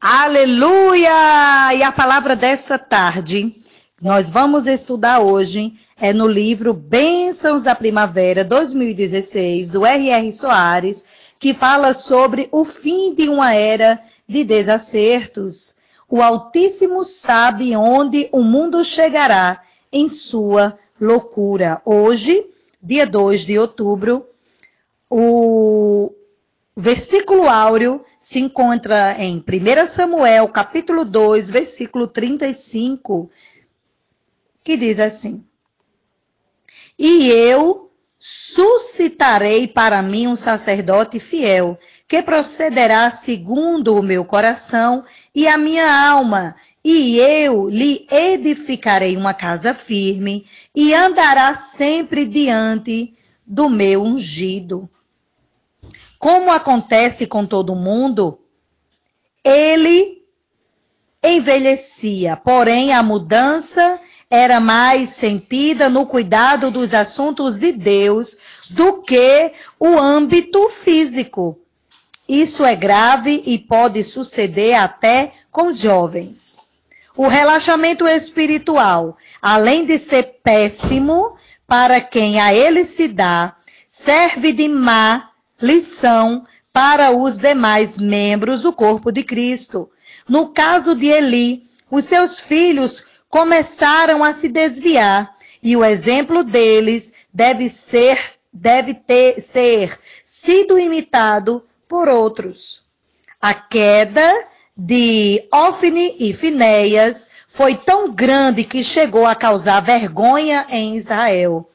Aleluia! E a palavra dessa tarde, nós vamos estudar hoje, é no livro Bênçãos da Primavera 2016, do R.R. Soares, que fala sobre o fim de uma era de desacertos. O Altíssimo sabe onde o mundo chegará em sua loucura. Hoje, dia 2 de outubro, o versículo áureo se encontra em 1 Samuel, capítulo 2, versículo 35, que diz assim: E eu suscitarei para mim um sacerdote fiel, que procederá segundo o meu coração e a minha alma, e eu lhe edificarei uma casa firme, e andará sempre diante do meu ungido. Como acontece com todo mundo, ele envelhecia, porém a mudança era mais sentida no cuidado dos assuntos de Deus do que o âmbito físico. Isso é grave e pode suceder até com jovens. O relaxamento espiritual, além de ser péssimo para quem a ele se dá, serve de má lição para os demais membros do corpo de Cristo. No caso de Eli, os seus filhos começaram a se desviar e o exemplo deles deve ter sido imitado por outros. A queda de Ofni e Finéias foi tão grande que chegou a causar vergonha em Israel.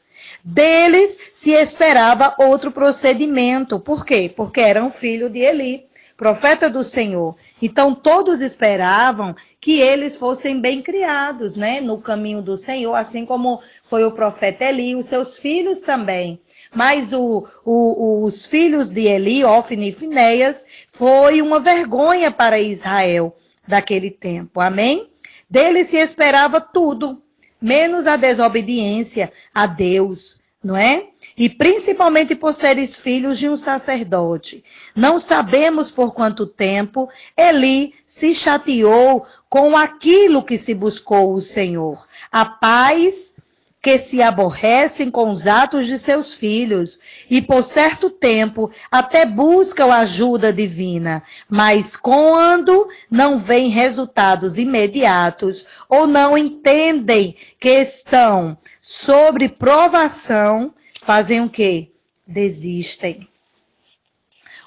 Deles se esperava outro procedimento. Por quê? Porque eram filhos de Eli, profeta do Senhor. Então todos esperavam que eles fossem bem criados, né, no caminho do Senhor, assim como foi o profeta Eli, os seus filhos também. Mas os filhos de Eli, Ofni e Finéias, foi uma vergonha para Israel daquele tempo. Amém? Deles se esperava tudo, menos a desobediência a Deus, não é? E principalmente por seres filhos de um sacerdote. Não sabemos por quanto tempo Eli se chateou com aquilo que se buscou o Senhor. A paz que se aborrecem com os atos de seus filhos, e por certo tempo até buscam ajuda divina, mas quando não vêm resultados imediatos, ou não entendem que estão sob provação, fazem o quê? Desistem.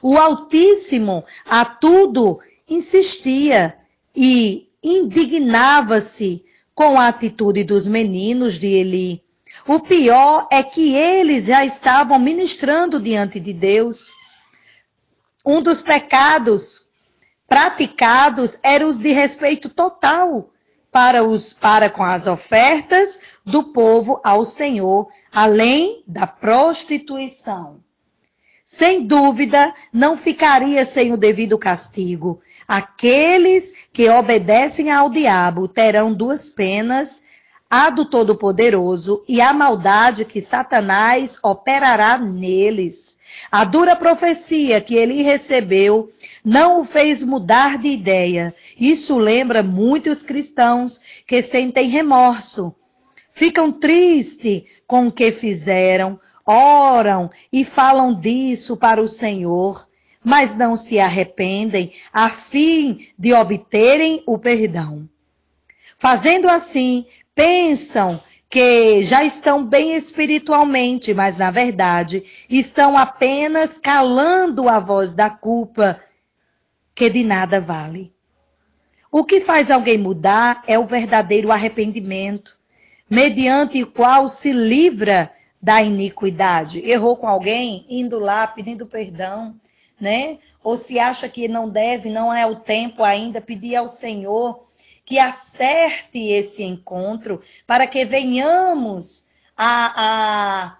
O Altíssimo a tudo insistia e indignava-se com a atitude dos meninos de Eli. O pior é que eles já estavam ministrando diante de Deus. Um dos pecados praticados era os de respeito total para com as ofertas do povo ao Senhor, além da prostituição. Sem dúvida, não ficaria sem o devido castigo. Aqueles que obedecem ao diabo terão duas penas, a do Todo-Poderoso e a maldade que Satanás operará neles. A dura profecia que ele recebeu não o fez mudar de ideia. Isso lembra muitos cristãos que sentem remorso. Ficam tristes com o que fizeram, oram e falam disso para o Senhor, mas não se arrependem a fim de obterem o perdão. Fazendo assim, pensam que já estão bem espiritualmente, mas na verdade estão apenas calando a voz da culpa, que de nada vale. O que faz alguém mudar é o verdadeiro arrependimento, mediante o qual se livra da iniquidade. Errou com alguém, indo lá pedindo perdão, né? Ou se acha que não deve, não é o tempo ainda, pedir ao Senhor que acerte esse encontro para que venhamos a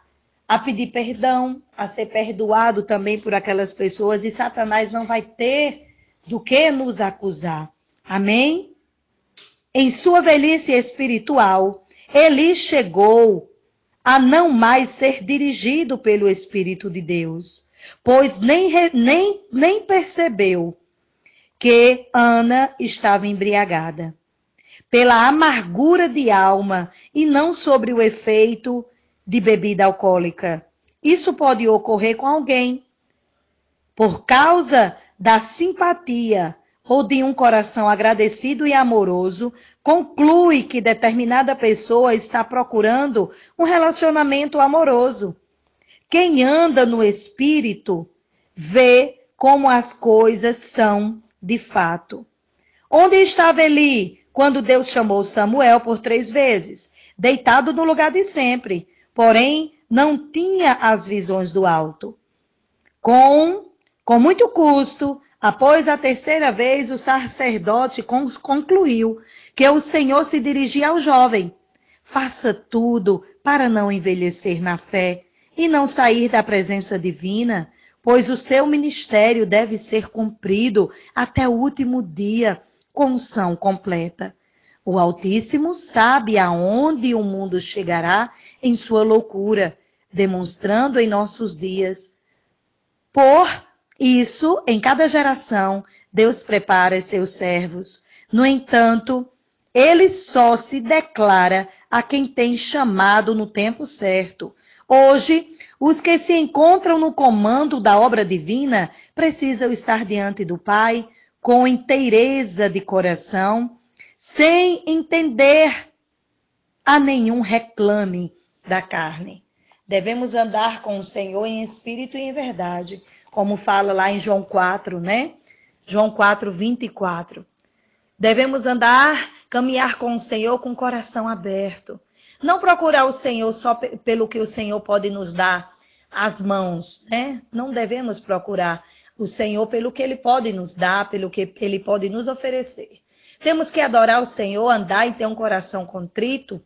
pedir perdão, a ser perdoado também por aquelas pessoas, e Satanás não vai ter do que nos acusar. Amém? Em sua velhice espiritual, Eli chegou a não mais ser dirigido pelo Espírito de Deus, pois nem percebeu que Ana estava embriagada, pela amargura de alma e não sobre o efeito de bebida alcoólica. Isso pode ocorrer com alguém por causa da simpatia ou de um coração agradecido e amoroso, conclui que determinada pessoa está procurando um relacionamento amoroso. Quem anda no espírito vê como as coisas são de fato. Onde estava Eli quando Deus chamou Samuel por 3 vezes? Deitado no lugar de sempre, porém não tinha as visões do alto. Com muito custo, após a 3ª vez, o sacerdote concluiu que o Senhor se dirigia ao jovem. Faça tudo para não envelhecer na fé e não sair da presença divina, pois o seu ministério deve ser cumprido até o último dia, com unção completa. O Altíssimo sabe aonde o mundo chegará em sua loucura, demonstrando em nossos dias. Por isso, em cada geração, Deus prepara seus servos. No entanto, ele só se declara a quem tem chamado no tempo certo. Hoje, os que se encontram no comando da obra divina precisam estar diante do Pai com inteireza de coração, sem entender a nenhum reclame da carne. Devemos andar com o Senhor em espírito e em verdade, como fala lá em João 4, né? João 4, 24. Devemos caminhar com o Senhor com o coração aberto. Não procurar o Senhor só pelo que o Senhor pode nos dar às mãos, né? Não devemos procurar o Senhor pelo que Ele pode nos dar, pelo que Ele pode nos oferecer. Temos que adorar o Senhor, andar e ter um coração contrito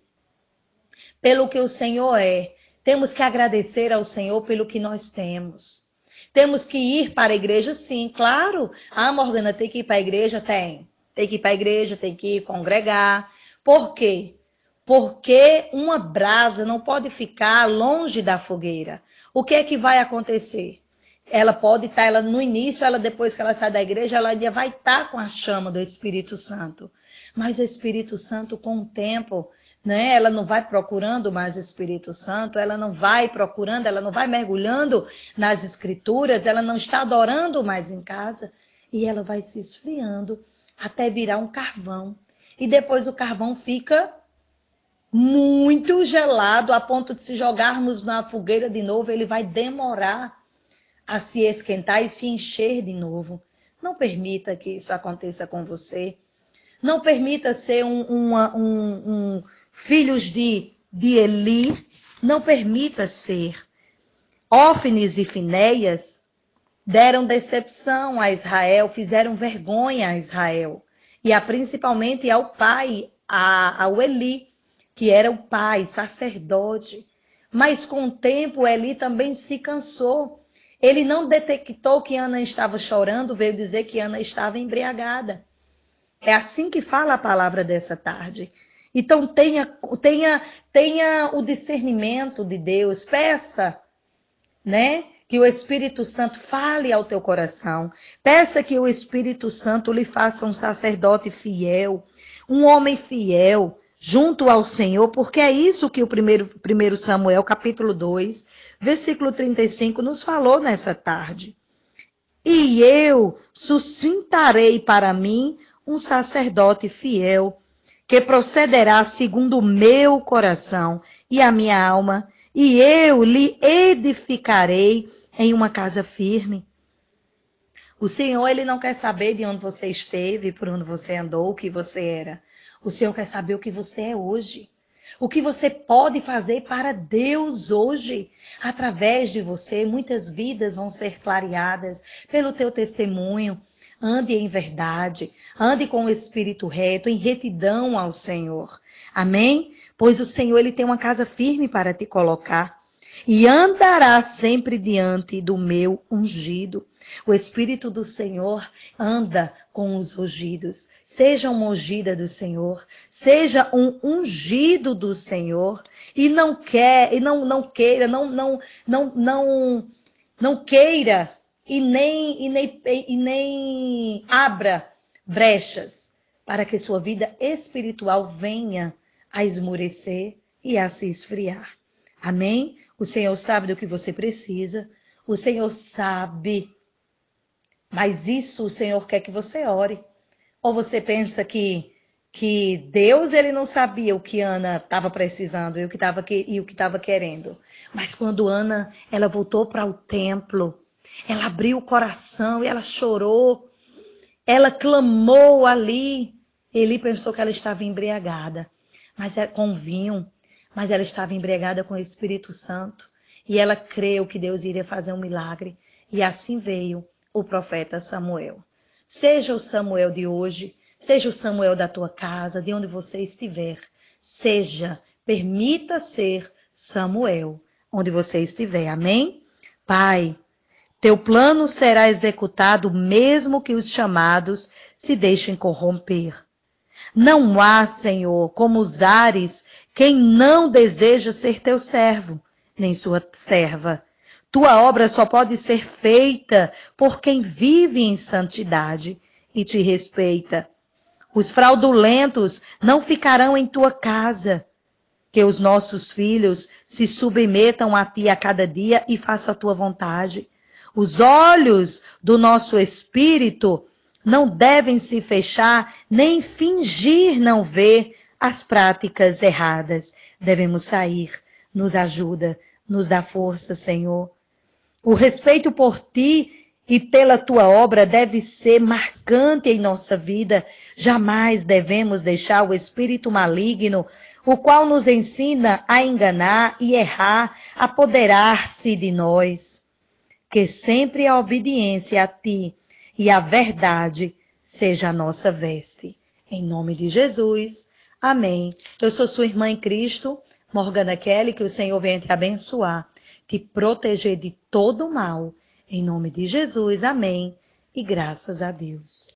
pelo que o Senhor é. Temos que agradecer ao Senhor pelo que nós temos. Temos que ir para a igreja, sim, claro. Ah, Morgana, tem que ir para a igreja? Tem. Tem que ir para a igreja, tem que ir congregar. Por quê? Porque uma brasa não pode ficar longe da fogueira. O que é que vai acontecer? Ela pode estar, ela no início, ela depois que ela sai da igreja, ela ainda vai estar com a chama do Espírito Santo. Mas o Espírito Santo, com o tempo, né, ela não vai procurando mais o Espírito Santo, ela não vai procurando, ela não vai mergulhando nas Escrituras, ela não está adorando mais em casa, e ela vai se esfriando até virar um carvão. E depois o carvão fica muito gelado, a ponto de se jogarmos na fogueira de novo, ele vai demorar a se esquentar e se encher de novo. Não permita que isso aconteça com você. Não permita ser filhos de Eli. Não permita ser. Hófines e Finéias deram decepção a Israel, fizeram vergonha a Israel. E principalmente ao pai, ao Eli, que era o pai, sacerdote. Mas com o tempo, Eli também se cansou. Ele não detectou que Ana estava chorando, veio dizer que Ana estava embriagada. É assim que fala a palavra dessa tarde. Então tenha o discernimento de Deus, peça, né, que o Espírito Santo fale ao teu coração. Peça que o Espírito Santo lhe faça um sacerdote fiel, um homem fiel, junto ao Senhor, porque é isso que o 1 Samuel, capítulo 2, versículo 35, nos falou nessa tarde. E eu suscitarei para mim um sacerdote fiel, que procederá segundo o meu coração e a minha alma, e eu lhe edificarei em uma casa firme. O Senhor, Ele não quer saber de onde você esteve, por onde você andou, o que você era. O Senhor quer saber o que você é hoje. O que você pode fazer para Deus hoje. Através de você, muitas vidas vão ser clareadas pelo teu testemunho. Ande em verdade, ande com o espírito reto, em retidão ao Senhor. Amém? Pois o Senhor, Ele tem uma casa firme para te colocar. E andará sempre diante do meu ungido. O Espírito do Senhor anda com os ungidos. Seja uma ungida do Senhor, seja um ungido do Senhor. E não queira e nem abra brechas para que sua vida espiritual venha a esmorecer e a se esfriar. Amém? O Senhor sabe do que você precisa. O Senhor sabe. Mas isso o Senhor quer que você ore. Ou você pensa que Deus ele não sabia o que Ana estava precisando e o que estava querendo. Mas quando Ana ela voltou para o templo, ela abriu o coração e ela chorou. Ela clamou ali. Eli pensou que ela estava embriagada, com vinho, mas ela estava embriagada com o Espírito Santo. E ela creu que Deus iria fazer um milagre. E assim veio o profeta Samuel. Seja o Samuel de hoje, seja o Samuel da tua casa, de onde você estiver. Permita ser Samuel, onde você estiver. Amém? Pai, teu plano será executado mesmo que os chamados se deixem corromper. Não há, Senhor, como usares quem não deseja ser teu servo, nem sua serva. Tua obra só pode ser feita por quem vive em santidade e te respeita. Os fraudulentos não ficarão em tua casa. Que os nossos filhos se submetam a ti a cada dia e façam a tua vontade. Os olhos do nosso espírito não devem se fechar, nem fingir não ver as práticas erradas. Devemos sair. Nos ajuda, nos dá força, Senhor. O respeito por ti e pela tua obra deve ser marcante em nossa vida. Jamais devemos deixar o espírito maligno, o qual nos ensina a enganar e errar, apoderar-se de nós. Que sempre a obediência a ti e a verdade seja a nossa veste. Em nome de Jesus. Amém. Eu sou sua irmã em Cristo, Morgana Kelly, que o Senhor venha te abençoar, te proteger de todo o mal. Em nome de Jesus. Amém. E graças a Deus.